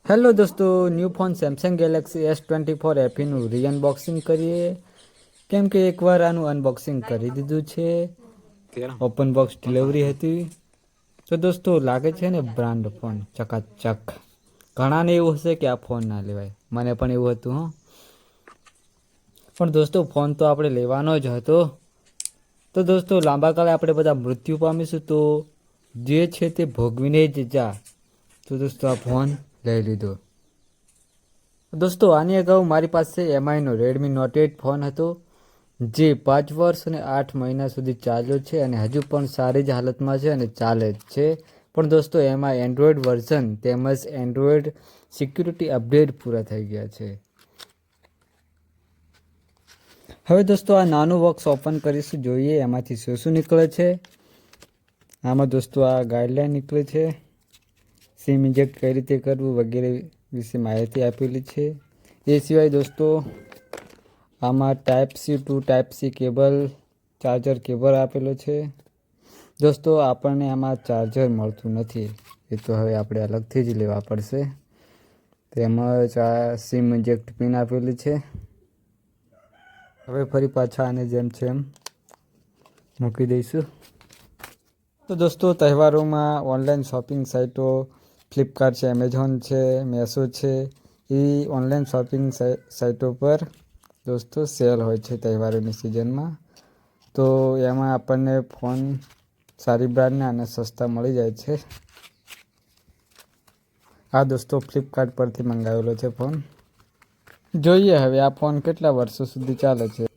Hello દોસ્તો, new phone Samsung Galaxy S24 એફઈનું રીઅનબોક્સિંગ કરીએ. કેમ કે એકવાર આનું અનબોક્સિંગ કરી દીધું છે. ઓપન બોક્સ ડિલિવરી હતી. તો દોસ્તો લાગે છે ને બ્રાન્ડ ફોન ચકાચક. ઘણાને એવું હશે કે આ ફોન ના લેવાય, મને પણ એવું હતું હો. પણ દોસ્તો ફોન તો આપણે લેવાનો જ હતો. તો દોસ્તો લાંબા ગાળે આપણે બધા મૃત્યુ પામીશું, તો જે છે તે ભોગવીને જ જા. તો દોસ્તો આ ફોન લઈ લીધો. દોસ્તો આની અગાઉ મારી પાસે MIનો રેડમી નોટ 8 ફોન હતો, જે 5 વર્ષ અને 8 મહિના સુધી ચાલ્યો છે અને હજુ પણ સારી જ હાલતમાં છે અને ચાલે જ છે. પણ દોસ્તો એમાં એન્ડ્રોઈડ વર્ઝન તેમજ એન્ડ્રોઈડ સિક્યુરિટી અપડેટ પૂરા થઈ ગયા છે. હવે દોસ્તો આ નાનું બોક્સ ઓપન કરીશું, જોઈએ એમાંથી શું શું નીકળે છે. આમાં દોસ્તો આ ગાઈડલાઈન નીકળે છે, સિમ ઇન્જેક્ટ કઈ રીતે કરવું વગેરે વિશે માહિતી આપેલી છે. એ સિવાય દોસ્તો આમાં Type-C to Type-C cable, charger cable આપેલો છે. દોસ્તો આપણને આમાં ચાર્જર મળતું નથી, એ તો હવે આપણે અલગથી જ લેવા પડશે. તેમજ આ સિમ ઇન્જેક્ટ પિન આપેલી છે. હવે ફરી પાછા આને જેમ છે એમ મૂકી દઈશું. તો દોસ્તો તહેવારોમાં ઓનલાઈન શોપિંગ સાઇટો ફ્લિપકાર્ટ છે, એમેઝોન છે, મેસો છે, એ ઓનલાઈન શોપિંગ સાઇટો પર દોસ્તો સેલ હોય છે તહેવારોની સિઝનમાં. તો એમાં આપણને ફોન સારી બ્રાન્ડના અને સસ્તા મળી જાય છે. આ દોસ્તો ફ્લિપકાર્ટ પરથી મંગાવેલો છે ફોન. જોઈએ હવે આ ફોન કેટલા વર્ષો સુધી ચાલે છે.